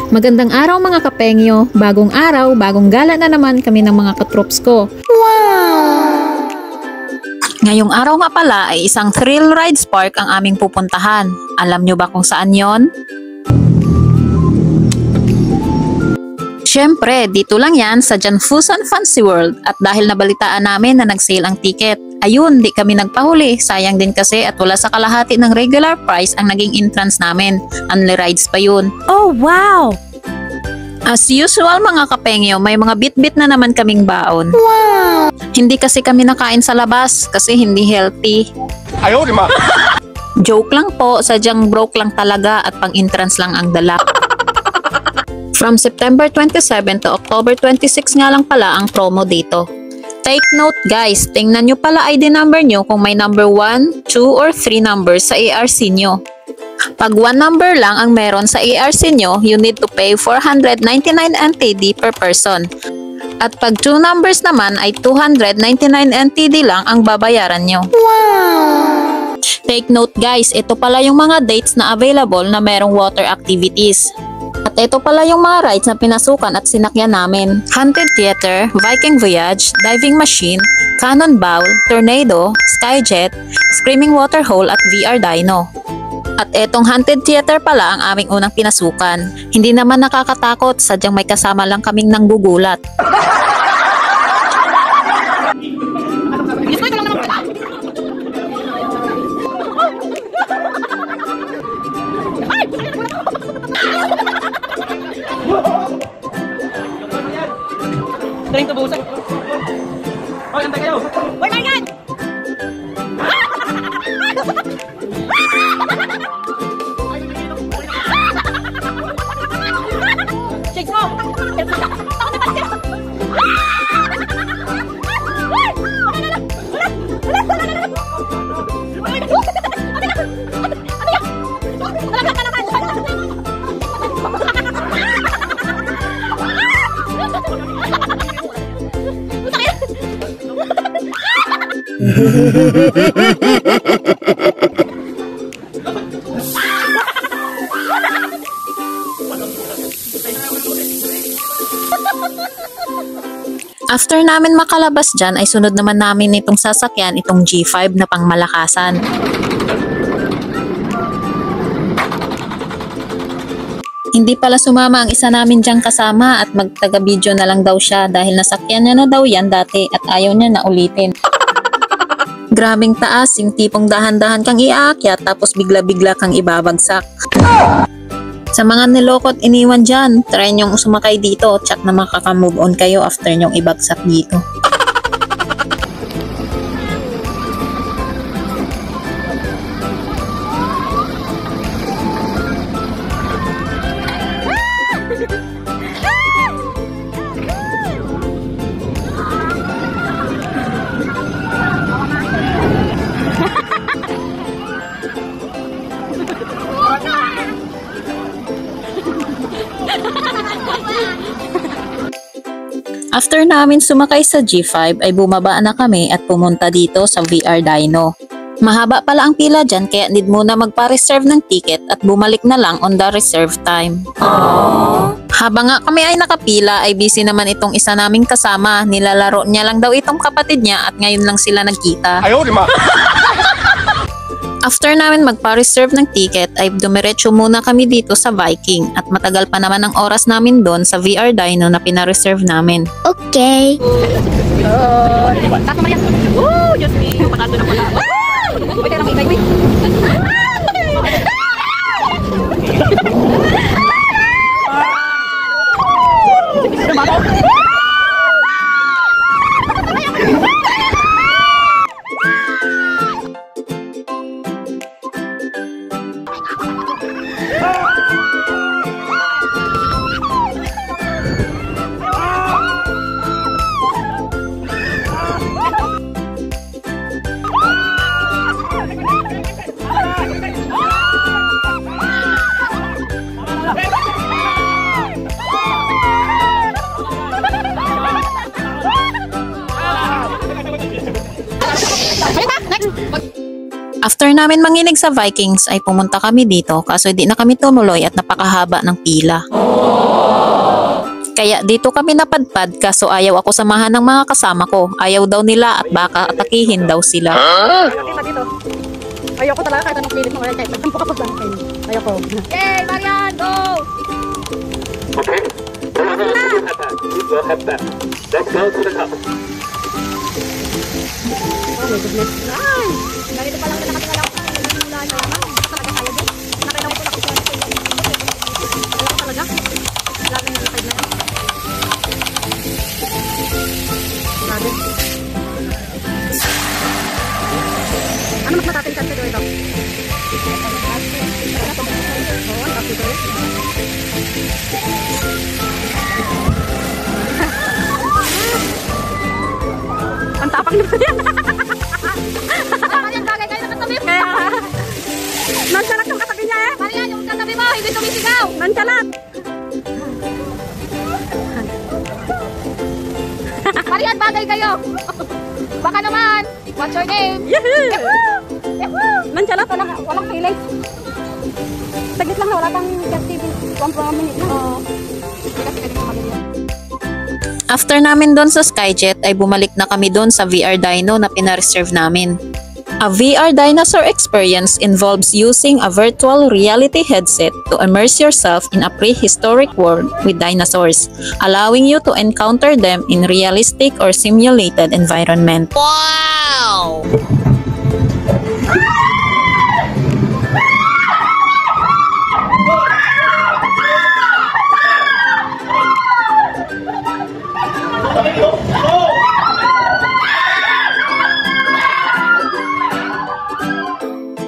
Magandang araw mga kapengyo, bagong araw, bagong gala na naman kami ng mga katrops ko. Wow! Ngayong araw nga pala ay isang thrill rides park ang aming pupuntahan. Alam nyo ba kung saan yon? Siyempre, dito lang yan sa Janfusan Fancy World at dahil nabalitaan namin na nag-sale ang ticket. Ayun, di kami nagpahuli. Sayang din kasi at wala sa kalahati ng regular price ang naging entrance namin. Only rides pa yun. Oh, wow! As usual mga kapengyo, may mga bit-bit na naman kaming baon. Wow! Hindi kasi kami nakain sa labas kasi hindi healthy. Ayaw, di ma! Joke lang po, sadyang broke lang talaga at pang-entrance lang ang dala. From September 27 to October 26 nga lang pala ang promo dito. Take note guys, tingnan nyo pala ID number nyo kung may number 1, 2, or 3 numbers sa ARC nyo. Pag 1 number lang ang meron sa ARC nyo, you need to pay 499 NTD per person. At pag 2 numbers naman ay 299 NTD lang ang babayaran nyo. Wow! Take note guys, ito pala yung mga dates na available na merong water activities. At ito pala yung mga rides na pinasukan at sinakyan namin. Haunted Theater, Viking Voyage, Diving Machine, Cannon Bowl, Tornado, Skyjet, Screaming Waterhole at VR Dino. At etong Haunted Theater pala ang aming unang pinasukan. Hindi naman nakakatakot, sadyang may kasama lang kaming nanggugulat. Galing tubusan. Hoy, antay kayo. Hoy, Marian! Shakes mo! After namin makalabas dyan ay sunod naman namin itong sasakyan, itong G5 na pangmalakasan. Hindi pala sumama ang isa namin dyang kasama at magtaga-video na lang daw siya dahil nasakyan niya na daw yan dati at ayaw niya na ulitin. Grabing taas, yung tipong dahan-dahan kang iaakyat tapos bigla-bigla kang ibabagsak. Sa mga nilokot iniwan dyan, try nyong sumakay dito, tsak na makaka-move on kayo after nyong ibagsak dito. After namin sumakay sa G5 ay bumaba na kami at pumunta dito sa VR Dino. Mahaba pala ang pila dyan kaya need muna magpa-reserve ng ticket at bumalik na lang on the reserve time. Aww. Habang nga kami ay nakapila ay busy naman itong isa naming kasama. Nilalaro niya lang daw itong kapatid niya at ngayon lang sila nagkita. Ayaw, di ma! After namin magpa-reserve ng ticket ay dumiretso muna kami dito sa Viking at matagal pa naman ang oras namin doon sa VR Dino na pina-reserve namin. Okay. Diyos me, patato na pala. Pwede na may namin manginig sa Vikings ay pumunta kami dito kaso hindi na kami tumuloy at napakahaba ng pila. Kaya dito kami napadpad kaso ayaw ako samahan ng mga kasama ko. Ayaw daw nila at baka atakihin daw sila. Ayoko talaga kahit anong pilit mo kaya kahit nagtampo ka pa sa akin. Ayoko. Yay! Marian! Go! Okay. We will have that. Let's go to the top. Oh my goodness. Ay! Ganito pa lang na nakatingala ko. Nagsimula na naman. Talaga tayo din. Nakailang ko na ako sa Ayoko talaga. Lagi na nakay na yan. Grabe. Ano mas matatikan ka doon ito? Oo, ang kapito eh. Ang tapang nito yan. Marian, bagay kayo na katabi. Kaya, nonchalant yung katabi niya eh. Marian, yung katabi mo, hindi tumisigaw. Nonchalant. Marian, bagay kayo. Baka naman. What's your name? Yahoo! Nonchalant, walang feelings. Saglit lang na, wala kang TV. 1 minute na. Oo. Kasi ganito mamili. After namin doon sa Skyjet ay bumalik na kami doon sa VR Dino na pinareserve namin. A VR dinosaur experience involves using a virtual reality headset to immerse yourself in a prehistoric world with dinosaurs, allowing you to encounter them in realistic or simulated environment. Wow!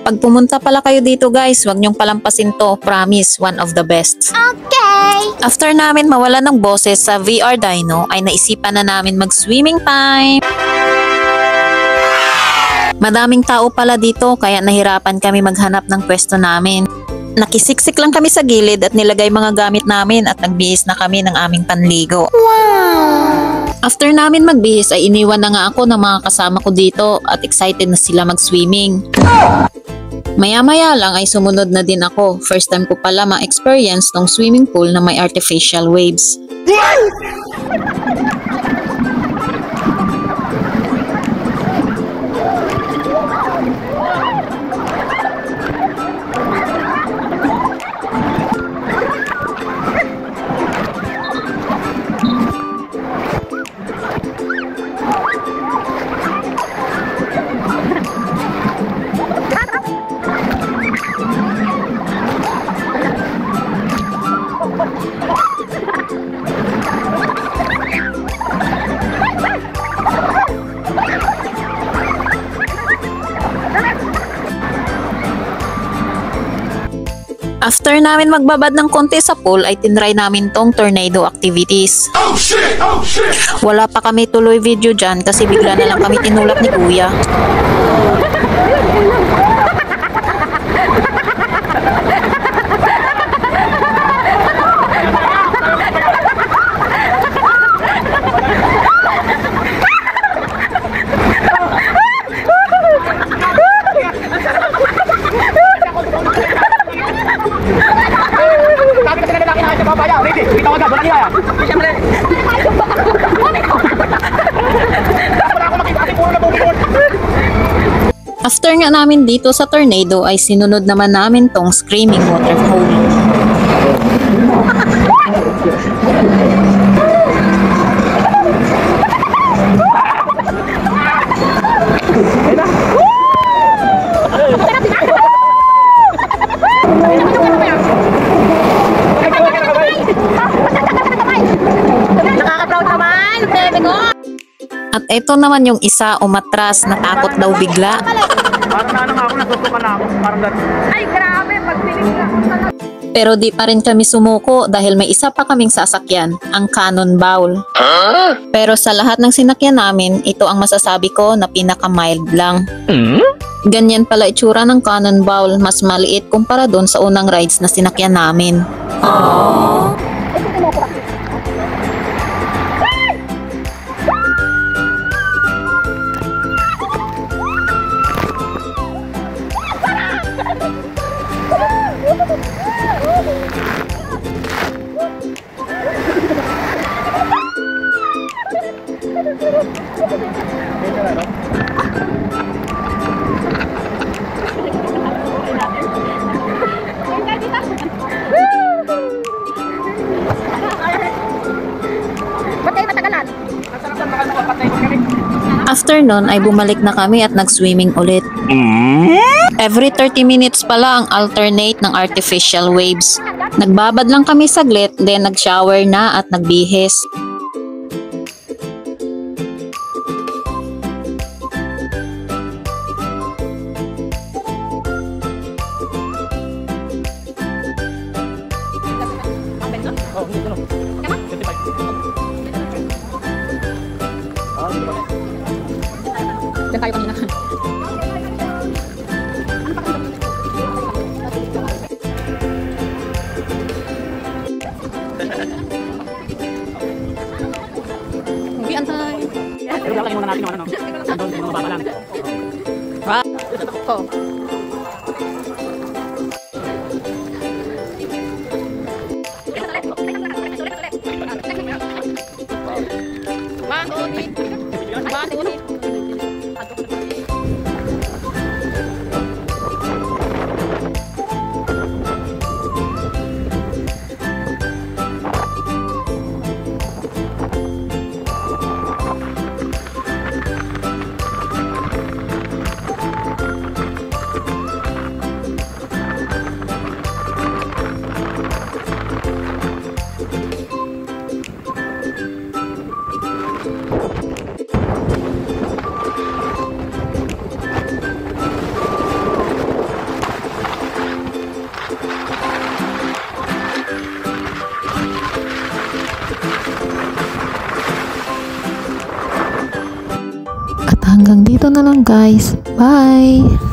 Pag pumunta pala kayo dito guys, wag niyong palampasin to. Promise, one of the best. Okay. After namin mawala ng boses sa VR Dino, ay naisipan na namin mag-swimming time. Madaming tao pala dito kaya nahirapan kami maghanap ng pwesto namin. Nakisiksik lang kami sa gilid at nilagay mga gamit namin at nagbihis na kami ng aming panligo. Wow. After namin magbihis ay iniwan na nga ako ng mga kasama ko dito at excited na sila mag-swimming. Maya-maya lang ay sumunod na din ako. First time ko pala ma-experience tong swimming pool na may artificial waves. After namin magbabad ng konti sa pool ay tinry namin tong tornado activities. Oh shit! Oh shit! Wala pa kami tuloy video dyan kasi bigla na lang kami tinulak ni Kuya. After nga namin dito sa tornado ay sinunod naman namin tong screaming waterfall. Nakaka-proud naman, baby ko. At eto naman yung isa umatras, natakot daw bigla. Parang na ako, nagsusuka na ako. Parang gano'n. Ay, grabe, pagpiling na ako talaga. Pero di pa rin kami sumuko dahil may isa pa kaming sasakyan, ang Cannonball. Pero sa lahat ng sinakyan namin, ito ang masasabi ko na pinaka-mild lang. Ganyan pala itsura ng Cannonball, mas maliit kumpara doon sa unang rides na sinakyan namin. After nun ay bumalik na kami at nag-swimming ulit. Every 30 minutes pala ang alternate ng artificial waves. Nagbabad lang kami saglit, then nag-shower na at nagbihis. Diyan tayo kanina. Hindi antay. Pero wala muna natin yung ano. Andun, mababa lang. Wow. Ko. Hanggang dito na lang guys. Bye!